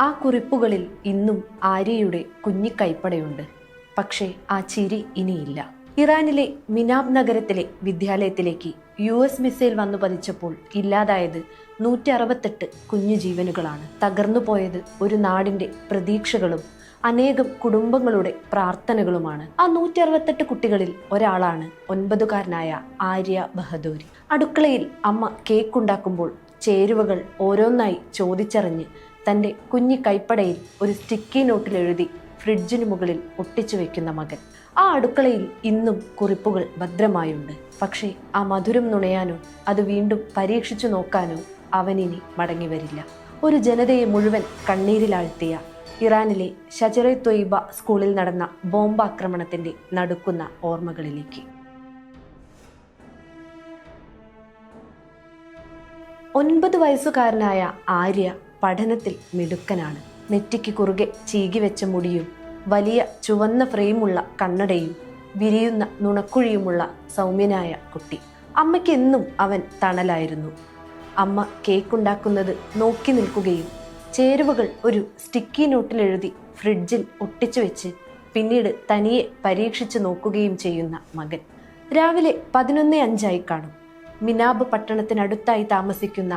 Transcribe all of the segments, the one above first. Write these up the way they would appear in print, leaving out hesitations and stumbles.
ആ കുറിപ്പുകളിൽ ഇന്നും ആര്യയുടെ കുഞ്ഞിക്കൈപ്പടയുണ്ട്. പക്ഷേ ആ ചിരി ഇനിയില്ല. ഇറാനിലെ മിനാബ് നഗരത്തിലെ വിദ്യാലയത്തിലേക്ക് US മിസൈൽ വന്നു പതിച്ചപ്പോൾ ഇല്ലാതായത് 168 കുഞ്ഞു ജീവനുകളാണ്. തകർന്നുപോയത് ഒരു നാടിന്റെ പ്രതീക്ഷകളും അനേകം കുടുംബങ്ങളുടെ പ്രാർത്ഥനകളുമാണ്. ആ 168 കുട്ടികളിൽ ഒരാളാണ് 9കാരനായ ആര്യ ബഹദൂരി. അടുക്കളയിൽ അമ്മ കേക്ക് ഉണ്ടാക്കുമ്പോൾ ചേരുവകൾ ഓരോന്നായി ചോദിച്ചറിഞ്ഞ് തൻ്റെ കുഞ്ഞി കൈപ്പടയിൽ ഒരു സ്റ്റിക്കി നോട്ടിൽ എഴുതി ഫ്രിഡ്ജിന് മുകളിൽ ഒട്ടിച്ചു വെക്കുന്ന മകൻ. ആ അടുക്കളയിൽ ഇന്നും കുറിപ്പുകൾ ഭദ്രമായുണ്ട്. പക്ഷേ ആ മധുരം നുണയാനോ അത് വീണ്ടും പരീക്ഷിച്ചു നോക്കാനോ അവനിനി മടങ്ങി വരില്ല. ഒരു ജനതയെ മുഴുവൻ കണ്ണീരിലാഴ്ത്തിയ ഇറാനിലെ ഷജറെ ത്വയ്ബ സ്കൂളിൽ നടന്ന ബോംബാക്രമണത്തിന്റെ നടുക്കുന്ന ഓർമ്മകളിലേക്ക്. 9 വയസ്സുകാരനായ ആര്യ പഠനത്തിൽ മിടുക്കനാണ്. നെറ്റിക്ക് കുറുകെ ചീകിവെച്ച മുടിയും വലിയ ചുവന്ന ഫ്രെയിമുള്ള കണ്ണടയും വിരിയുന്ന നുണക്കുഴിയുമുള്ള സൗമ്യനായ കുട്ടി. അമ്മയ്ക്ക് എന്നും അവൻ തണലായിരുന്നു. അമ്മ കേക്കുണ്ടാക്കുന്നത് നോക്കി നിൽക്കുകയും ചേരുവകൾ ഒരു സ്റ്റിക്കി നോട്ടിലെഴുതി ഫ്രിഡ്ജിൽ ഒട്ടിച്ചു വെച്ച് പിന്നീട് തനിയെ പരീക്ഷിച്ചു നോക്കുകയും ചെയ്യുന്ന മകൻ. രാവിലെ 11:05 കാണും. മിനാബ് പട്ടണത്തിനടുത്തായി താമസിക്കുന്ന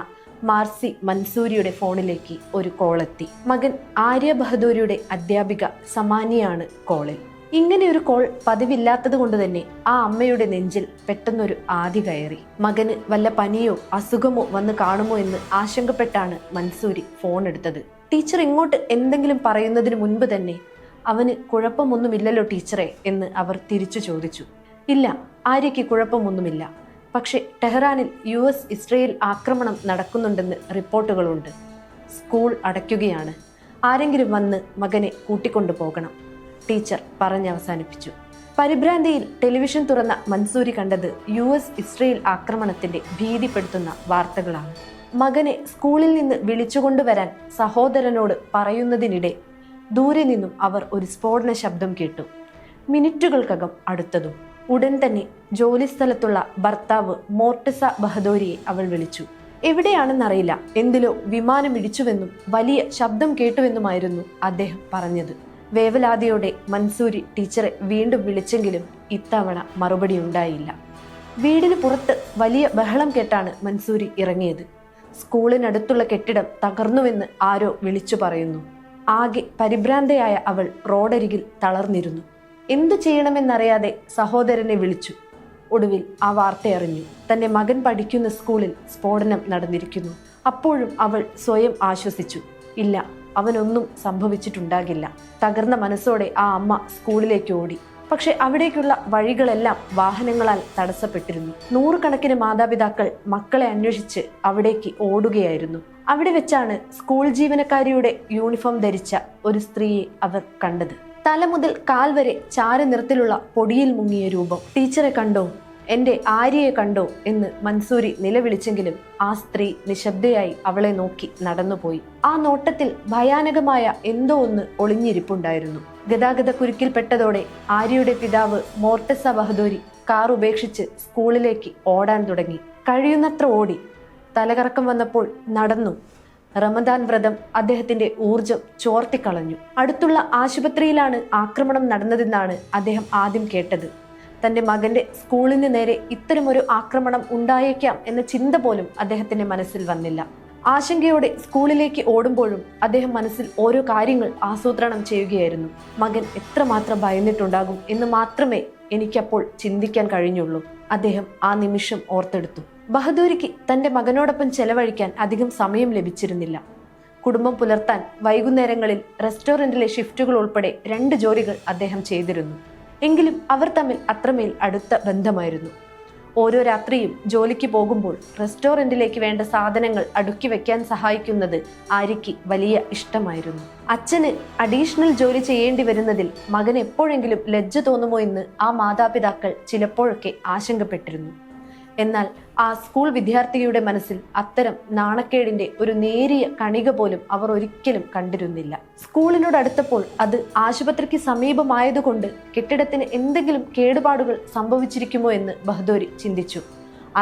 മാർസി മൻസൂരിയുടെ ഫോണിലേക്ക് ഒരു കോളെത്തി. മകൻ ആര്യ ബഹദൂരിയുടെ അധ്യാപിക സമാനിയാണ് കോളിൽ. ഇങ്ങനെ ഒരു കോൾ പതിവില്ലാത്തത് കൊണ്ട് തന്നെ ആ അമ്മയുടെ നെഞ്ചിൽ പെട്ടെന്നൊരു ആദി കയറി. മകന് വല്ല പനിയോ അസുഖമോ വന്ന് കാണുമോ എന്ന് ആശങ്കപ്പെട്ടാണ് മൻസൂരി ഫോൺ എടുത്തത്. ടീച്ചർ ഇങ്ങോട്ട് എന്തെങ്കിലും പറയുന്നതിന് മുൻപ് തന്നെ അവന് കുഴപ്പമൊന്നുമില്ലല്ലോ ടീച്ചറെ എന്ന് അവർ തിരിച്ചു ചോദിച്ചു. ഇല്ല, ആര്യയ്ക്ക് കുഴപ്പമൊന്നുമില്ല. പക്ഷേ ടെഹ്റാനിൽ US ഇസ്രയേൽ ആക്രമണം നടക്കുന്നുണ്ടെന്ന് റിപ്പോർട്ടുകളുണ്ട്. സ്കൂൾ അടയ്ക്കുകയാണ്. ആരെങ്കിലും വന്ന് മകനെ കൂട്ടിക്കൊണ്ടു പോകണം, ടീച്ചർ പറഞ്ഞവസാനിപ്പിച്ചു. പരിഭ്രാന്തിയിൽ ടെലിവിഷൻ തുറന്ന മൻസൂരി കണ്ടത് US ഇസ്രയേൽ ആക്രമണത്തിന്റെ ഭീതിപ്പെടുത്തുന്ന വാർത്തകളാണ്. മകനെ സ്കൂളിൽ നിന്ന് വിളിച്ചുകൊണ്ടുവരാൻ സഹോദരനോട് പറയുന്നതിനിടെ ദൂരെ നിന്നും അവർ ഒരു സ്ഫോടന ശബ്ദം കേട്ടു. മിനിറ്റുകൾക്കകം അടുത്തതും. ഉടൻ തന്നെ ജോലിസ്ഥലത്തുള്ള ഭർത്താവ് മോർട്ടസ ബഹദൂരിയെ അവൾ വിളിച്ചു. എവിടെയാണെന്നറിയില്ല, എന്തിലോ വിമാനം ഇടിച്ചുവെന്നും വലിയ ശബ്ദം കേട്ടുവെന്നുമായിരുന്നു അദ്ദേഹം പറഞ്ഞത്. വേവലാതിയോടെ മൻസൂരി ടീച്ചറെ വീണ്ടും വിളിച്ചെങ്കിലും ഇത്തവണ മറുപടി ഉണ്ടായില്ല. വീടിന് പുറത്ത് വലിയ ബഹളം കേട്ടാണ് മൻസൂരി ഇറങ്ങിയത്. സ്കൂളിനടുത്തുള്ള കെട്ടിടം തകർന്നുവെന്ന് ആരോ വിളിച്ചു പറയുന്നു. ആകെ പരിഭ്രാന്തയായ അവൾ റോഡരികിൽ തളർന്നിരുന്നു. എന്തു ചെയ്യണമെന്നറിയാതെ സഹോദരനെ വിളിച്ചു. ഒടുവിൽ ആ വാർത്തയറിഞ്ഞു. തന്റെ മകൻ പഠിക്കുന്ന സ്കൂളിൽ സ്ഫോടനം നടന്നിരിക്കുന്നു. അപ്പോഴും അവൾ സ്വയം ആശ്വസിച്ചു. ഇല്ല, അവനൊന്നും സംഭവിച്ചിട്ടുണ്ടാകില്ല. തകർന്ന മനസ്സോടെ ആ അമ്മ സ്കൂളിലേക്ക് ഓടി. പക്ഷെ അവിടേക്കുള്ള വഴികളെല്ലാം വാഹനങ്ങളാൽ തടസ്സപ്പെട്ടിരുന്നു. 100 കണക്കിന് മാതാപിതാക്കൾ മക്കളെ അന്വേഷിച്ച് അവിടേക്ക് ഓടുകയായിരുന്നു. അവിടെ വെച്ചാണ് സ്കൂൾ ജീവനക്കാരിയുടെ യൂണിഫോം ധരിച്ച ഒരു സ്ത്രീയെ അവർ കണ്ടത്. തല മുതൽ കാൽ വരെ ചാരനിറത്തിലുള്ള പൊടിയിൽ മുങ്ങിയ രൂപം. ടീച്ചറെ കണ്ടോ, എൻ്റെ ആര്യയെ കണ്ടോ എന്ന് മൻസൂരി നിലവിളിച്ചെങ്കിലും ആ സ്ത്രീ നിശബ്ദയായി അവളെ നോക്കി നടന്നുപോയി. ആ നോട്ടത്തിൽ ഭയാനകമായ എന്തോ ഒന്ന് ഒളിഞ്ഞിരിപ്പുണ്ടായിരുന്നു. ഗതാഗത കുരുക്കിൽപ്പെട്ടതോടെ ആര്യയുടെ പിതാവ് മോർട്ടസ ബഹദൂരി കാർ ഉപേക്ഷിച്ച് സ്കൂളിലേക്ക് ഓടാൻ തുടങ്ങി. കഴിയുന്നത്ര ഓടി. തലകറക്കം വന്നപ്പോൾ നടന്നു. റമദാൻ വ്രതം അദ്ദേഹത്തിന്റെ ഊർജം ചോർത്തിക്കളഞ്ഞു. അടുത്തുള്ള ആശുപത്രിയിലാണ് ആക്രമണം നടന്നതെന്നാണ് അദ്ദേഹം ആദ്യം കേട്ടത്. തന്റെ മകന്റെ സ്കൂളിന് നേരെ ഇത്തരമൊരു ആക്രമണം ഉണ്ടായേക്കാം എന്ന ചിന്ത പോലും അദ്ദേഹത്തിന്റെ മനസ്സിൽ വന്നില്ല. ആശങ്കയോടെ സ്കൂളിലേക്ക് ഓടുമ്പോഴും അദ്ദേഹം മനസ്സിൽ ഓരോ കാര്യങ്ങൾ ആസൂത്രണം ചെയ്യുകയായിരുന്നു. മകൻ എത്രമാത്രം ഭയന്നിട്ടുണ്ടാകും എന്ന് മാത്രമേ എനിക്കപ്പോൾ ചിന്തിക്കാൻ കഴിഞ്ഞുള്ളൂ. അദ്ദേഹം ആ നിമിഷം ഓർത്തെടുത്തു. ബഹദൂരിക്ക് തന്റെ മകനോടൊപ്പം ചെലവഴിക്കാൻ അധികം സമയം ലഭിച്ചിരുന്നില്ല. കുടുംബം പുലർത്താൻ വൈകുന്നേരങ്ങളിൽ റെസ്റ്റോറന്റിലെ ഷിഫ്റ്റുകൾ ഉൾപ്പെടെ 2 ജോലികൾ അദ്ദേഹം ചെയ്തിരുന്നു. എങ്കിലും അവർ തമ്മിൽ അത്രമേൽ അടുത്ത ബന്ധമായിരുന്നു. ഓരോ രാത്രിയും ജോലിക്ക് പോകുമ്പോൾ റെസ്റ്റോറന്റിലേക്ക് വേണ്ട സാധനങ്ങൾ അടുക്കി വെക്കാൻ സഹായിക്കുന്നത് ആര്യയ്ക്ക് വലിയ ഇഷ്ടമായിരുന്നു. അച്ഛന് അഡീഷണൽ ജോലി ചെയ്യേണ്ടി വരുന്നതിൽ മകൻ എപ്പോഴെങ്കിലും ലജ്ജ തോന്നുമോ എന്ന് ആ മാതാപിതാക്കൾ ചിലപ്പോഴൊക്കെ ആശങ്കപ്പെട്ടിരുന്നു. എന്നാൽ ആ സ്കൂൾ വിദ്യാർത്ഥിയുടെ മനസ്സിൽ അത്തരം നാണക്കേടിന്റെ ഒരു നേരിയ കണിക പോലും അവർ ഒരിക്കലും കണ്ടിരുന്നില്ല. സ്കൂളിനോടടുത്തപ്പോൾ അത് ആശുപത്രിക്ക് സമീപമായതുകൊണ്ട് കെട്ടിടത്തിന് എന്തെങ്കിലും കേടുപാടുകൾ സംഭവിച്ചിരിക്കുമോ എന്ന് ബഹദൂരി ചിന്തിച്ചു.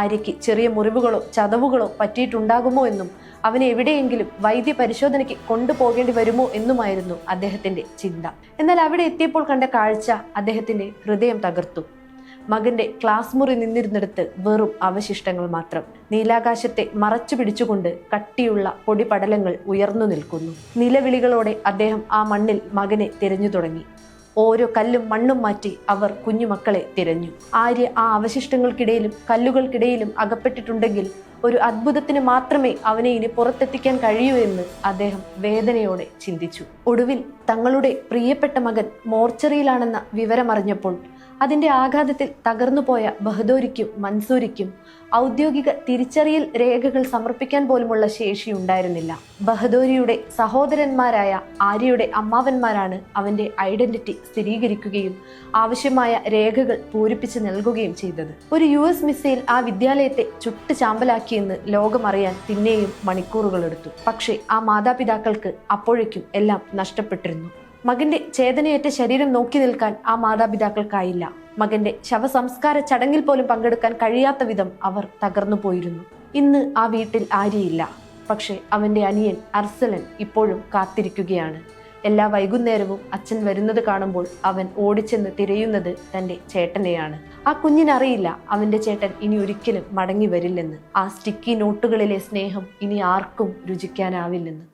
ആര്യയ്ക്ക് ചെറിയ മുറിവുകളോ ചതവുകളോ പറ്റിയിട്ടുണ്ടാകുമോ എന്നും അവനെ എവിടെയെങ്കിലും വൈദ്യ പരിശോധനയ്ക്ക് കൊണ്ടുപോകേണ്ടി വരുമോ എന്നുമായിരുന്നു അദ്ദേഹത്തിന്റെ ചിന്ത. എന്നാൽ അവിടെ എത്തിയപ്പോൾ കണ്ട കാഴ്ച അദ്ദേഹത്തിന്റെ ഹൃദയം തകർത്തു. മകന്റെ ക്ലാസ് മുറി നിന്നിരുന്നിടത്ത് വെറും അവശിഷ്ടങ്ങൾ മാത്രം. നീലാകാശത്തെ മറച്ചു പിടിച്ചുകൊണ്ട് കട്ടിയുള്ള പൊടിപടലങ്ങൾ ഉയർന്നു നിൽക്കുന്നു. നിലവിളികളോടെ അദ്ദേഹം ആ മണ്ണിൽ മകനെ തിരഞ്ഞു തുടങ്ങി. ഓരോ കല്ലും മണ്ണും മാറ്റി അവർ കുഞ്ഞുമക്കളെ തിരഞ്ഞു. ആര്യ ആ അവശിഷ്ടങ്ങൾക്കിടയിലും കല്ലുകൾക്കിടയിലും അകപ്പെട്ടിട്ടുണ്ടെങ്കിൽ ഒരു അത്ഭുതത്തിന് മാത്രമേ അവനെ ഇനി പുറത്തെത്തിക്കാൻ കഴിയൂ എന്ന് അദ്ദേഹം വേദനയോടെ ചിന്തിച്ചു. ഒടുവിൽ തങ്ങളുടെ പ്രിയപ്പെട്ട മകൻ മോർച്ചറിയിലാണെന്ന വിവരമറിഞ്ഞപ്പോൾ അതിന്റെ ആഘാതത്തിൽ തകർന്നുപോയ ബഹദൂരിക്കും മൻസൂരിക്കും ഔദ്യോഗിക തിരിച്ചറിയൽ രേഖകൾ സമർപ്പിക്കാൻ പോലുമുള്ള ശേഷി ഉണ്ടായിരുന്നില്ല. ബഹദൂരിയുടെ സഹോദരന്മാരായ ആര്യയുടെ അമ്മാവന്മാരാണ് അവന്റെ ഐഡന്റിറ്റി സ്ഥിരീകരിക്കുകയും ആവശ്യമായ രേഖകൾ പൂരിപ്പിച്ച് നൽകുകയും ചെയ്തത്. ഒരു US മിസൈൽ ആ വിദ്യാലയത്തെ ചുട്ട് ചാമ്പലാക്കിയെന്ന് ലോകമറിയാൻ പിന്നെയും മണിക്കൂറുകളെടുത്തു. പക്ഷേ ആ മാതാപിതാക്കൾക്ക് അപ്പോഴേക്കും എല്ലാം നഷ്ടപ്പെട്ടിരുന്നു. മകന്റെ ചേതനയേറ്റ ശരീരം നോക്കി നിൽക്കാൻ ആ മാതാപിതാക്കൾക്കായില്ല. മകന്റെ ശവസംസ്കാര ചടങ്ങിൽ പോലും പങ്കെടുക്കാൻ കഴിയാത്ത വിധം അവർ തകർന്നു പോയിരുന്നു. ഇന്ന് ആ വീട്ടിൽ ആര്യയില്ല. പക്ഷെ അവന്റെ അനിയൻ അർസലൻ ഇപ്പോഴും കാത്തിരിക്കുകയാണ്. എല്ലാ വൈകുന്നേരവും അച്ഛൻ വരുന്നത് കാണുമ്പോൾ അവൻ ഓടിച്ചെന്ന് തിരയുന്നത് തന്റെ ചേട്ടനെയാണ്. ആ കുഞ്ഞിനറിയില്ല അവന്റെ ചേട്ടൻ ഇനി ഒരിക്കലും മടങ്ങി വരില്ലെന്ന്. ആ സ്റ്റിക്കി നോട്ടുകളിലെ സ്നേഹം ഇനി ആർക്കും രുചിക്കാനാവില്ലെന്ന്.